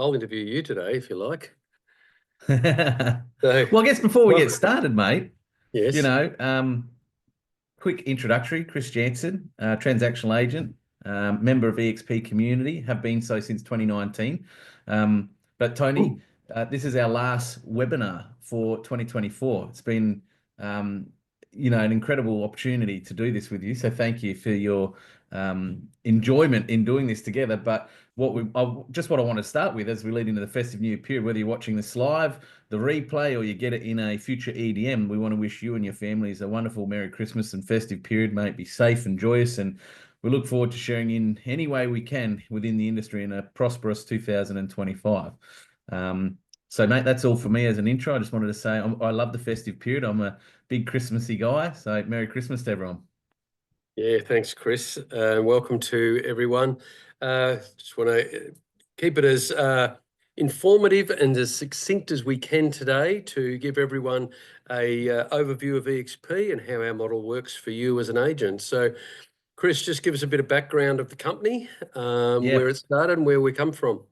I'll interview you today if you like. So, Well, I guess before we get welcome. started, mate, you Yes. know, quick introductory. Chris Jansen, transactional agent, member of eXp community, have been so since 2019. But Tony, this is our last webinar for 2024. It's been, um, an incredible opportunity to do this with you. So thank you for your enjoyment in doing this together. But what I want to start with as we lead into the festive New Year period, whether you're watching this live, the replay, or you get it in a future EDM, we want to wish you and your families a wonderful Merry Christmas and festive period. May it be safe and joyous. And we look forward to sharing in any way we can within the industry in a prosperous 2025. So, mate, that's all for me as an intro. I just wanted to say I love the festive period. I'm a big Christmassy guy. So, Merry Christmas to everyone. Yeah, thanks, Chris. Welcome to everyone. Just want to keep it as informative and as succinct as we can today to give everyone a overview of eXp and how our model works for you as an agent. So, Chris, just give us a bit of background of the company, Yeah, where it started and where we come from.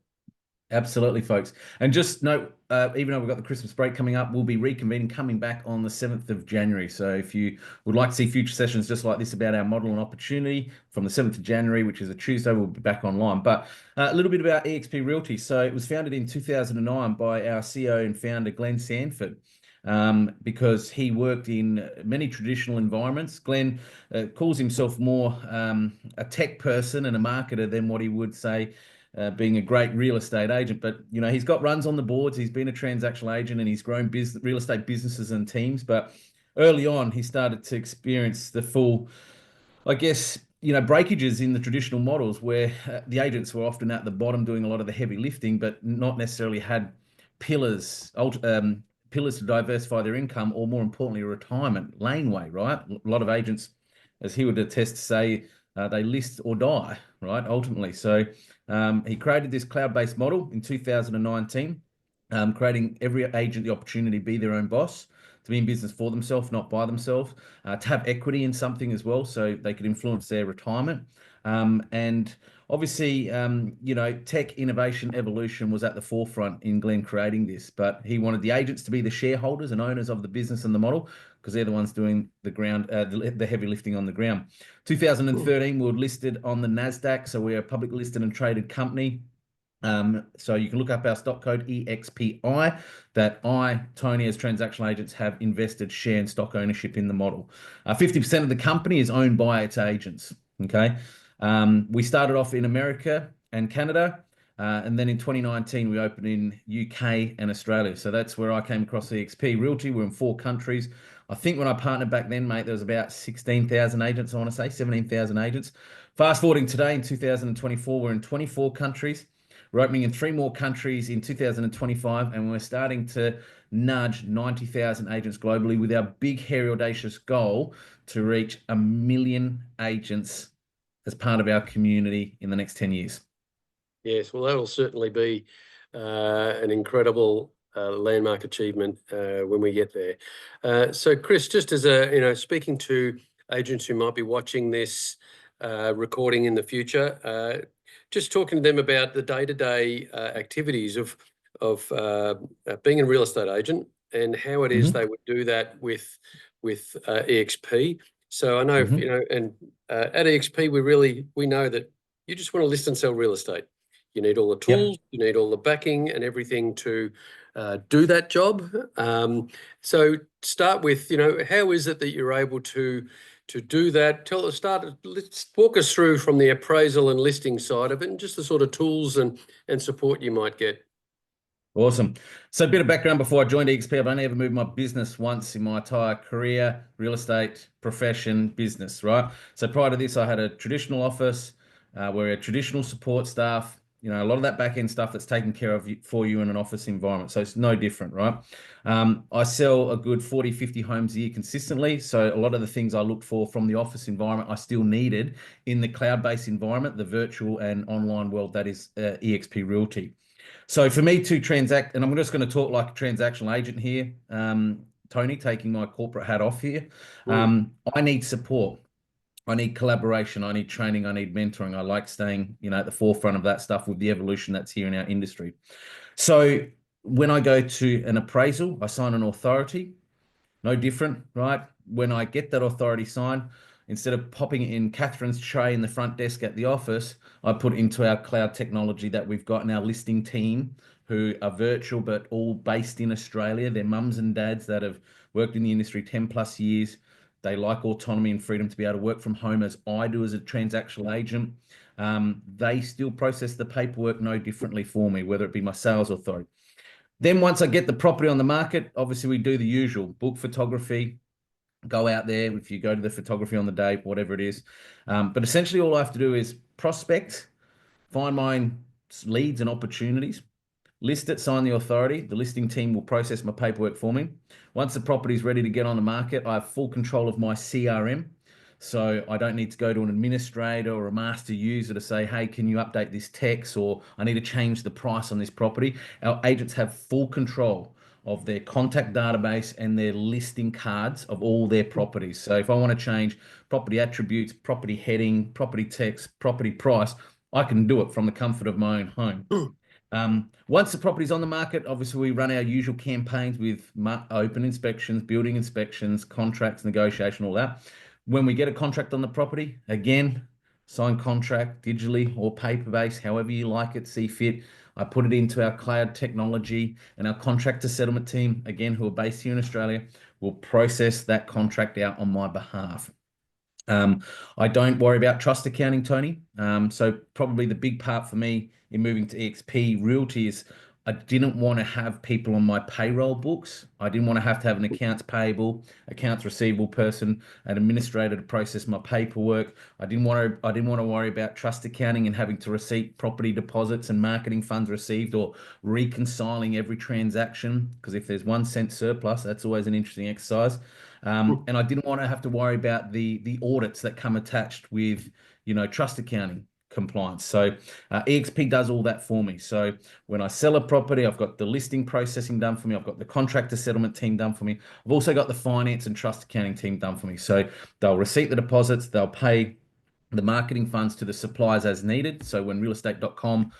absolutely, folks. And just note, even though we've got the Christmas break coming up, we'll be reconvening coming back on the 7th of January. So if you would like to see future sessions just like this about our model and opportunity from the 7th of January, which is a Tuesday, we'll be back online. But a little bit about eXp Realty. So it was founded in 2009 by our CEO and founder, Glenn Sanford. Because he worked in many traditional environments. Glenn calls himself more a tech person and a marketer than what he would say being a great real estate agent. But, he's got runs on the boards. He's been a transactional agent and he's grown real estate businesses and teams. But early on, he started to experience the full, I guess, breakages in the traditional models where the agents were often at the bottom doing a lot of the heavy lifting, but not necessarily had pillars, pillars to diversify their income, or more importantly, a retirement laneway, right? A lot of agents, as he would attest to say, they list or die, right? Ultimately. So he created this cloud-based model in 2019, creating every agent the opportunity to be their own boss, to be in business for themselves, not by themselves, to have equity in something as well, so they could influence their retirement. And obviously, tech innovation evolution was at the forefront in Glenn creating this, but he wanted the agents to be the shareholders and owners of the business and the model because they're the ones doing the ground, the heavy lifting on the ground. 2013, we were listed on the NASDAQ, so we're a public listed and traded company. So you can look up our stock code EXPI that Tony, as transactional agents, have invested share and stock ownership in the model. 50% of the company is owned by its agents. Okay. We started off in America and Canada. And then in 2019, we opened in UK and Australia. So that's where I came across eXp Realty. We're in 4 countries. I think when I partnered back then, mate, there was about 16,000 agents, I want to say, 17,000 agents. Fast forwarding today in 2024, we're in 24 countries. We're opening in 3 more countries in 2025, and we're starting to nudge 90,000 agents globally with our big, hairy, audacious goal to reach 1 million agents as part of our community in the next 10 years. Yes, well, that'll certainly be an incredible landmark achievement when we get there. So, Chris, just as speaking to agents who might be watching this recording in the future, just talking to them about the day-to-day activities of being a real estate agent and how it is they would do that with eXp. So I know, and at eXp, we know that you just want to list and sell real estate. You need all the Yep. tools, you need all the backing and everything to do that job. So start with, how is it that you're able to do that? Let's walk us through from the appraisal and listing side of it and just the sort of tools and support you might get. Awesome. So a bit of background before I joined eXp, I've only ever moved my business once in my entire career, real estate, profession, business, right? So prior to this, I had a traditional office where we had traditional support staff, a lot of that back end stuff that's taken care of for you in an office environment. So it's no different, right? I sell a good 40, 50 homes a year consistently. So a lot of the things I looked for from the office environment, I still needed in the cloud-based environment, the virtual and online world that is eXp Realty. So for me to transact, and I'm just going to talk like a transactional agent here, Tony, taking my corporate hat off here, I need support. I need collaboration. I need training. I need mentoring. I like staying, at the forefront of that stuff with the evolution that's here in our industry. So when I go to an appraisal, I sign an authority. No different, right? When I get that authority signed, instead of popping it in Catherine's tray in the front desk at the office, I put it into our cloud technology that we've got in our listing team, who are virtual but all based in Australia. They're mums and dads that have worked in the industry 10 plus years. They like autonomy and freedom to be able to work from home as I do as a transactional agent. They still process the paperwork no differently for me, whether it be my sales authority. Then once I get the property on the market, obviously we do the usual book photography, go out there if you go to the photography on the day, whatever it is. But essentially all I have to do is prospect, find my leads and opportunities, list it, sign the authority. The listing team will process my paperwork for me. Once the property is ready to get on the market, I have full control of my CRM. So I don't need to go to an administrator or a master user to say, hey, can you update this text, or I need to change the price on this property. Our agents have full control of their contact database and their listing cards of all their properties. So if I want to change property attributes, property heading, property text, property price, I can do it from the comfort of my own home. Once the property's on the market, obviously we run our usual campaigns with open inspections, building inspections, contracts, negotiation, all that. When we get a contract on the property, again, sign contract digitally or paper-based, however you like it, see fit. I put it into our cloud technology, and our contractor settlement team, again, who are based here in Australia, will process that contract out on my behalf. I don't worry about trust accounting, Tony. So probably the big part for me in moving to eXp Realty is I didn't want to have people on my payroll books. I didn't want to have an accounts payable, accounts receivable person, an administrator to process my paperwork. I didn't want to worry about trust accounting and having to receipt property deposits and marketing funds received, or reconciling every transaction, because if there's 1 cent surplus, that's always an interesting exercise. And I didn't want to have to worry about the audits that come attached with, trust accounting compliance. So eXp does all that for me. So when I sell a property, I've got the listing processing done for me. I've got the contractor settlement team done for me. I've also got the finance and trust accounting team done for me. So they'll receipt the deposits, they'll pay the marketing funds to the suppliers as needed. So when realestate.com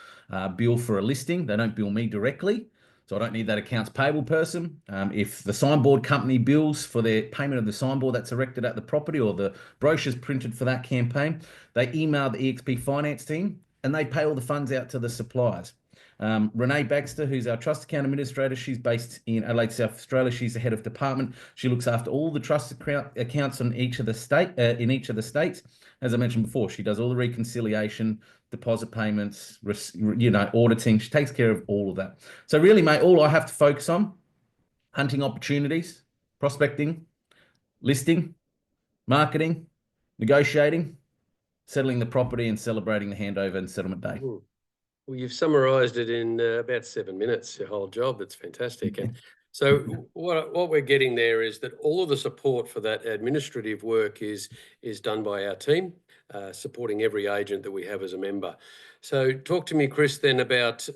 bill for a listing, they don't bill me directly. So I don't need that accounts payable person. If the signboard company bills for their payment of the signboard that's erected at the property, or the brochures printed for that campaign, they email the eXp finance team and they pay all the funds out to the suppliers. Renee Baxter, who's our trust account administrator, she's based in Adelaide, South Australia. She's the head of department. She looks after all the trust accounts in each of the states. As I mentioned before, she does all the reconciliation, deposit payments, auditing. She takes care of all of that. So really, mate, all I have to focus on: hunting opportunities, prospecting, listing, marketing, negotiating, settling the property, and celebrating the handover and settlement day. Well, you've summarised it in about 7 minutes, your whole job. It's fantastic. And so what we're getting there is that all of the support for that administrative work is done by our team, supporting every agent that we have as a member. So talk to me, Chris, then about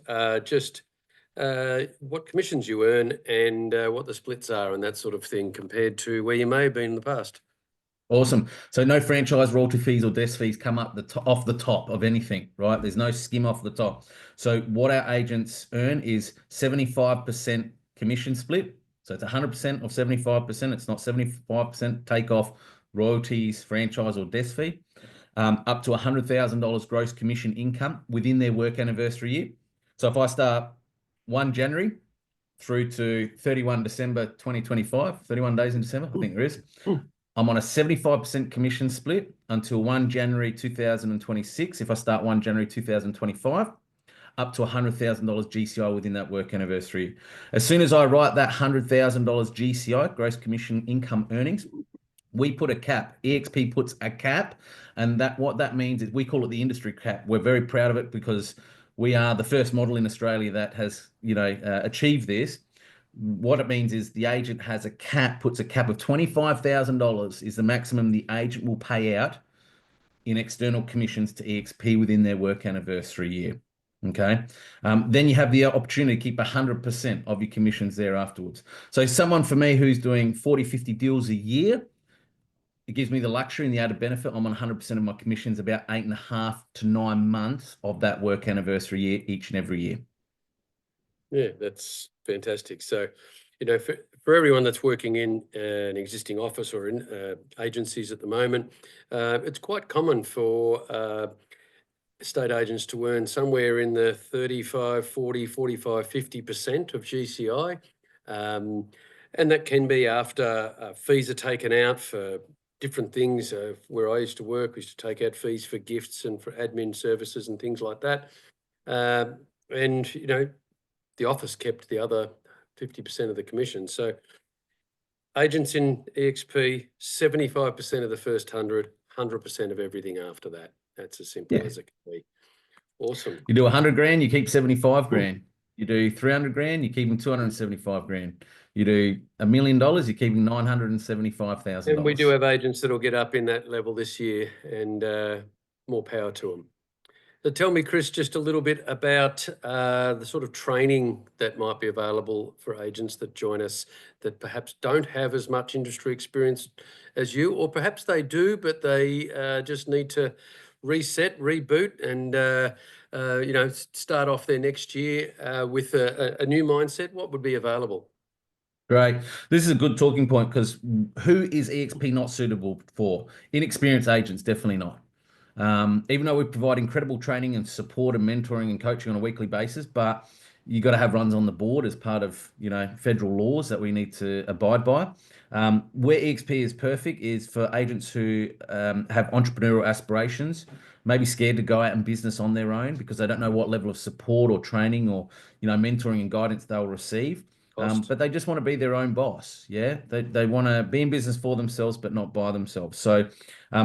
just what commissions you earn and what the splits are and that sort of thing compared to where you may have been in the past. Awesome. So no franchise royalty fees or desk fees come up off the top of anything, right? There's no skim off the top. So what our agents earn is 75% commission split. So it's 100% of 75%. It's not 75% take off royalties, franchise or desk fee. Up to $100,000 gross commission income within their work anniversary year. So if I start 1 January through to 31 December 2025, 31 days in December, I think there is. I'm on a 75% commission split until 1 January 2026. If I start 1 January 2025, up to $100,000 GCI within that work anniversary. As soon as I write that $100,000 GCI, gross commission income earnings, we put a cap. eXp puts a cap, and what that means is we call it the industry cap. We're very proud of it because we are the first model in Australia that has, achieved this. What it means is the agent has puts a cap of $25,000 is the maximum the agent will pay out in external commissions to eXp within their work anniversary year. Okay. Then you have the opportunity to keep 100% of your commissions there afterwards. So someone for me who's doing 40, 50 deals a year, It gives me the luxury and the added benefit. I'm on 100% of my commissions, about 8.5 to 9 months of that work anniversary year, each and every year. Yeah, that's fantastic. So, for everyone that's working in an existing office or in agencies at the moment, it's quite common for estate agents to earn somewhere in the 35, 40, 45, 50% of GCI. And that can be after fees are taken out for different things. Where I used to work, we used to take out fees for gifts and for admin services and things like that. And, the office kept the other 50% of the commission. So agents in eXp, 75% of the first 100% of everything after that. That's as simple Yeah. as it can be. Awesome. You do 100 grand, you keep 75 Hmm. grand. You do 300 grand, you're keeping 275 grand. You do $1 million, you're keeping And we do $975,000. have agents that'll get up in that level this year, and more power to them. So tell me, Chris, just a little bit about the sort of training that might be available for agents that join us that perhaps don't have as much industry experience as you, or perhaps they do, but they just need to reset, reboot, and start off their next year with a new mindset. What would be available? Great. This is a good talking point because who is EXP not suitable for? Inexperienced agents, definitely not. Even though we provide incredible training and support and mentoring and coaching on a weekly basis, but you got to have runs on the board as part of, federal laws that we need to abide by. Where EXP is perfect is for agents who have entrepreneurial aspirations, maybe scared to go out and business on their own because they don't know what level of support or training or, mentoring and guidance they'll receive. Cost? But they just want to be their own boss. Yeah. They want to be in business for themselves, but not by themselves. So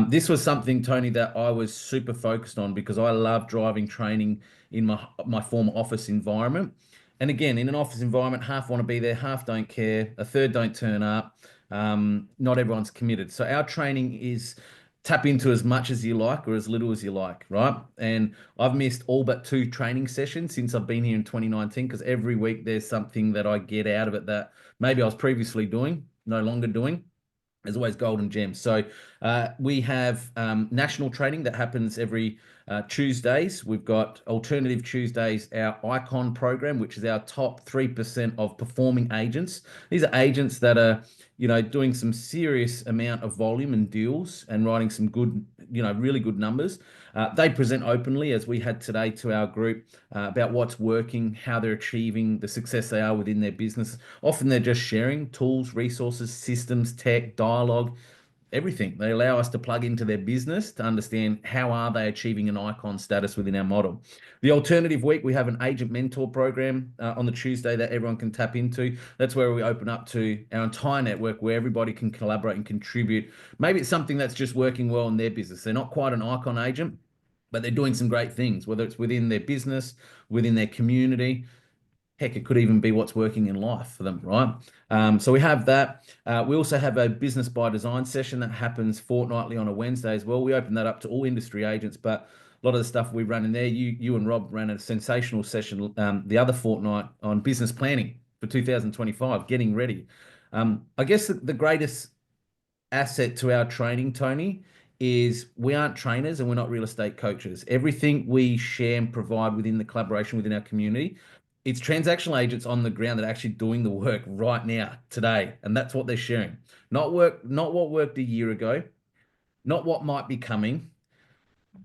this was something, Tony, that I was super focused on because I love driving training in my former office environment. And again, in an office environment, half want to be there, half don't care, a third don't turn up. Not everyone's committed. So our training is tap into as much as you like or as little as you like, right? And I've missed all but 2 training sessions since I've been here in 2019 because every week there's something that I get out of it that maybe I was previously doing, no longer doing. There's always golden gems. So we have national training that happens every Tuesdays. We've got Alternative Tuesdays, our Icon program, which is our top 3% of performing agents. These are agents that are, doing some serious amount of volume and deals and writing some good, really good numbers. They present openly, as we had today, to our group about what's working, how they're achieving the success they are within their business. Often they're just sharing tools, resources, systems, tech, dialogue, everything. They allow us to plug into their business to understand how are they achieving an icon status within our model. The alternative week, we have an agent mentor program on the Tuesday that everyone can tap into. That's where we open up to our entire network where everybody can collaborate and contribute. Maybe it's something that's just working well in their business. They're not quite an icon agent, but they're doing some great things, whether it's within their business, within their community. Heck, it could even be what's working in life for them, right? So we have that. We also have a business by design session that happens fortnightly on a Wednesday as well. We open that up to all industry agents, but a lot of the stuff we run in there, you and Rob ran a sensational session the other fortnight on business planning for 2025, getting ready. I guess the greatest asset to our training, Tony, is we aren't trainers and we're not real estate coaches. Everything we share and provide within the collaboration within our community, it's transactional agents on the ground that are actually doing the work right now, today. And that's what they're sharing. Not what worked a year ago, not what might be coming.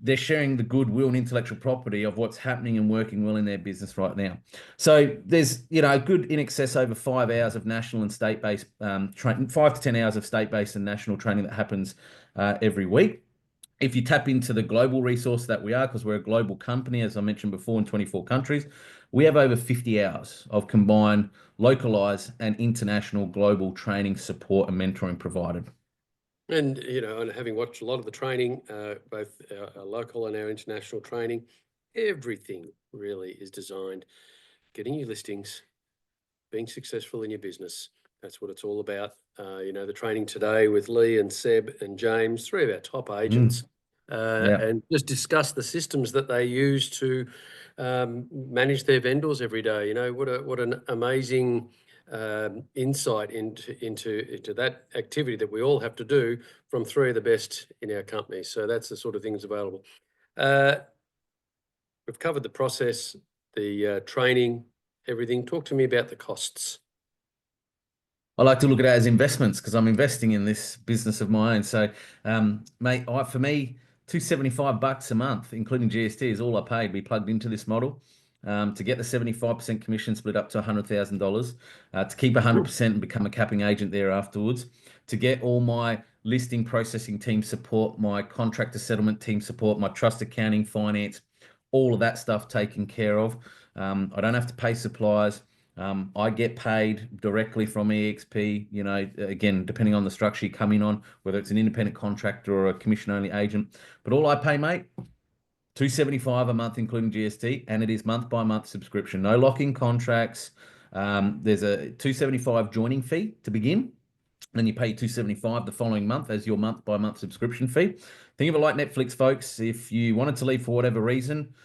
They're sharing the goodwill and intellectual property of what's happening and working well in their business right now. So there's, a good in excess over 5 hours of national and state-based training, 5 to 10 hours of state-based and national training that happens every week. If you tap into the global resource that we are, because we're a global company, as I mentioned before, in 24 countries, we have over 50 hours of combined, localized, and international global training, support, and mentoring provided. And, and having watched a lot of the training, both our local and our international training, everything really is designed getting you listings, being successful in your business. That's what it's all about. The training today with Lee and Seb and James, 3 of our top agents, Yeah. and just discuss the systems that they use to manage their vendors every day. What an amazing insight into that activity that we all have to do from three of the best in our company. So that's the sort of things available. We've covered the process, the training, everything. Talk to me about the costs. I like to look at it as investments because I'm investing in this business of my own. So, mate, for me, $275 a month, including GST, is all I paid. We plugged into this model to get the 75% commission split up to $100,000, to keep 100% and become a capping agent there afterwards, to get all my listing processing team support, my contractor settlement team support, my trust accounting, finance, all of that stuff taken care of. I don't have to pay suppliers. I get paid directly from eXp, you know, again, depending on the structure you come in on, whether it's an independent contractor or a commission-only agent. But all I pay, mate, $275 a month, including GST, and it is month-by-month subscription. No lock-in contracts. There's a $275 joining fee to begin. Then you pay $275 the following month as your month-by-month subscription fee. Think of it like Netflix, folks. If you wanted to leave for whatever reason,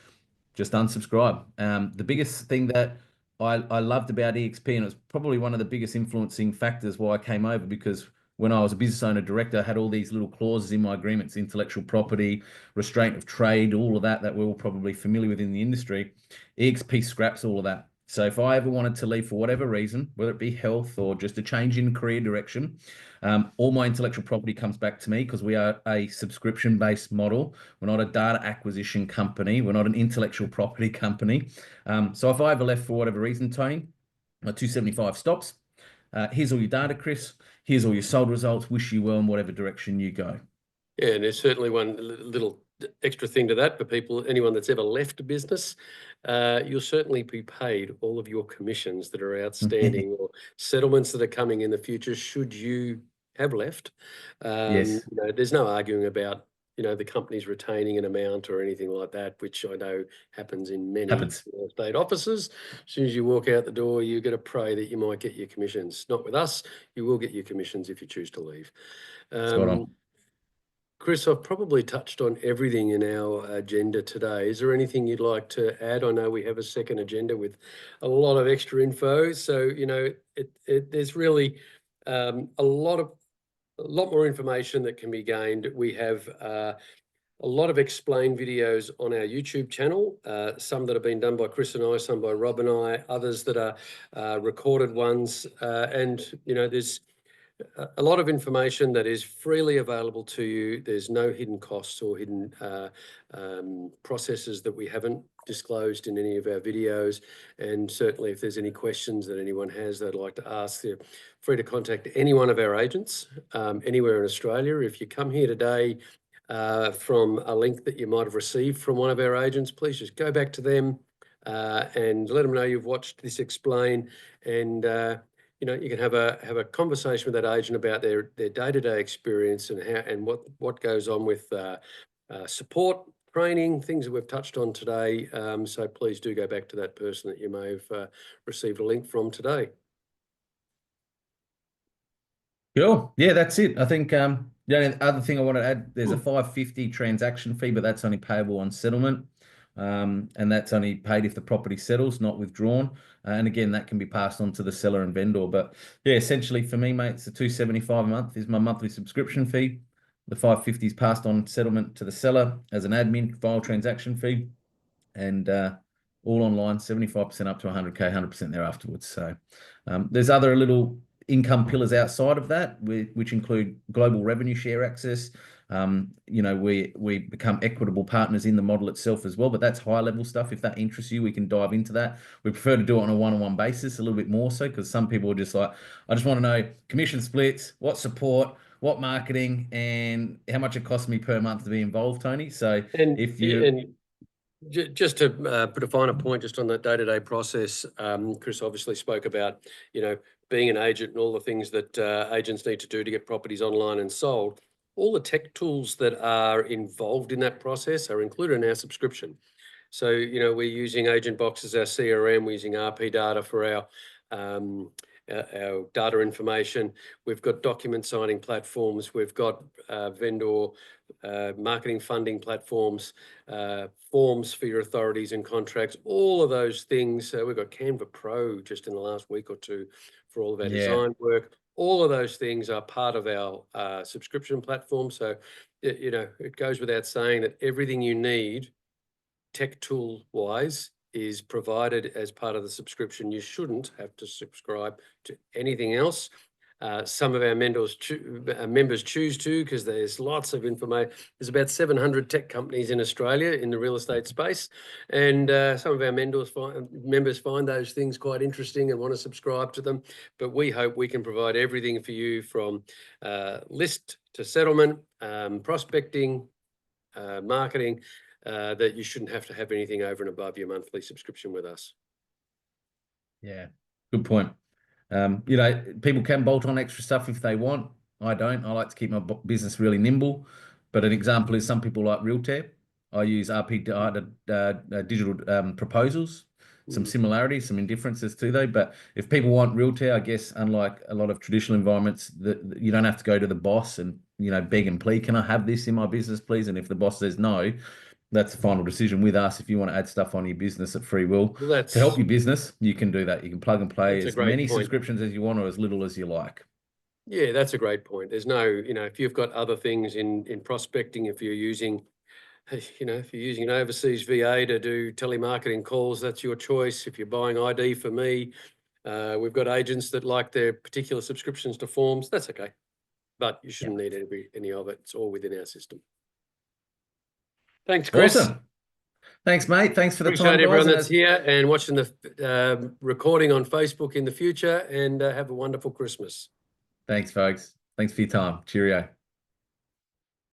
just unsubscribe. The biggest thing that I loved about eXp, and it was probably one of the biggest influencing factors why I came over, because when I was a business owner director, I had all these little clauses in my agreements, intellectual property, restraint of trade, all of that we're all probably familiar with in the industry. eXp scraps all of that. So if I ever wanted to leave for whatever reason, whether it be health or just a change in career direction, all my intellectual property comes back to me because we are a subscription-based model. We're not a data acquisition company. We're not an intellectual property company. So if I ever left for whatever reason, Tony, my 275 stops. Here's all your data, Chris. Here's all your sold results. Wish you well in whatever direction you go. Yeah, and there's certainly one little extra thing to that for people, anyone that's ever left a business. You'll certainly be paid all of your commissions that are outstanding or settlements that are coming in the future should you have left. Yes. You know, there's no arguing about, you know, the company's retaining an amount or anything like that, which I know happens in many Happens. real estate offices. As soon as you walk out the door, you're going to pray that you might get your commissions. Not with us. You will get your commissions if you choose to leave. Spot on. Chris, I've probably touched on everything in our agenda today. Is there anything you'd like to add? I know we have a second agenda with a lot of extra info. So, you know, there's really a lot more information that can be gained. We have a lot of eXplain videos on our YouTube channel, some that have been done by Chris and I, some by Rob and I, others that are recorded ones. And, you know, there's a lot of information that is freely available to you. There's no hidden costs or hidden processes that we haven't disclosed in any of our videos. And certainly if there's any questions that anyone has they'd like to ask, they're free to contact any one of our agents anywhere in Australia. If you come here today from a link that you might have received from one of our agents, please just go back to them and let them know you've watched this explain, and you know, you can have a conversation with that agent about their day-to-day experience and how and what goes on with support, training, things that we've touched on today. So please do go back to that person that you may have received a link from today. Cool. Yeah, that's it. I think the only other thing I want to add, there's a $550 transaction fee, but that's only payable on settlement. And that's only paid if the property settles, not withdrawn. And again, that can be passed on to the seller and vendor. But yeah, essentially for me, mate, it's the $275 a month is my monthly subscription fee. The $550 is passed on settlement to the seller as an admin file transaction fee. And all online, 75% up to 100K, 100% there afterwards. So there's other little income pillars outside of that, which include global revenue share access. You know, we become equitable partners in the model itself as well, but that's high level stuff. If that interests you, we can dive into that. We prefer to do it on a one-on-one basis a little bit more so, because some people are just like, I just want to know commission splits, what support, what marketing, and how much it costs me per month to be involved, Tony. So if you... Just to put a finer point just on that day-to-day process, Chris obviously spoke about, you know, being an agent and all the things that agents need to do to get properties online and sold. All the tech tools that are involved in that process are included in our subscription. So, you know, we're using Agent Box as our CRM, we're using RP data for our data information. We've got document signing platforms. We've got vendor marketing funding platforms, forms for your authorities and contracts, all of those things. We've got Canva Pro just in the last week or two for all of our design work. All of those things are part of our subscription platform. So, it goes without saying that everything you need tech tool wise is provided as part of the subscription. You shouldn't have to subscribe to anything else. Some of our members choose to, because there's lots of information. There's about 700 tech companies in Australia in the real estate space, and some of our members find those things quite interesting and want to subscribe to them. But we hope we can provide everything for you, from list to settlement, prospecting, marketing, that you shouldn't have to have anything over and above your monthly subscription with us. Yeah, good point. People can bolt on extra stuff if they want. I don't. I like to keep my business really nimble. But an example is some people like Realtor. I use RP digital proposals. Some similarities, some indifferences too, though. But if people want Realtor, I guess, unlike a lot of traditional environments, that you don't have to go to the boss and beg and plead, can I have this in my business, please? And if the boss says no, that's the final decision with us. If you want to add stuff on your business at free will to help your business, you can do that. You can plug and play as many subscriptions as you want, or as little as you like. Yeah, that's a great point. There's no, if you've got other things in prospecting, if you're using an overseas VA to do telemarketing calls, that's your choice. If you're buying ID for me, we've got agents that like their particular subscriptions to forms. That's okay, but you shouldn't need any of it. It's all within our system. Thanks, Chris. Awesome. Thanks, mate. Thanks for the time, Appreciate everyone that's here and watching the recording on Facebook in the future, and have a wonderful Christmas. Thanks, folks. Thanks for your time. Cheerio.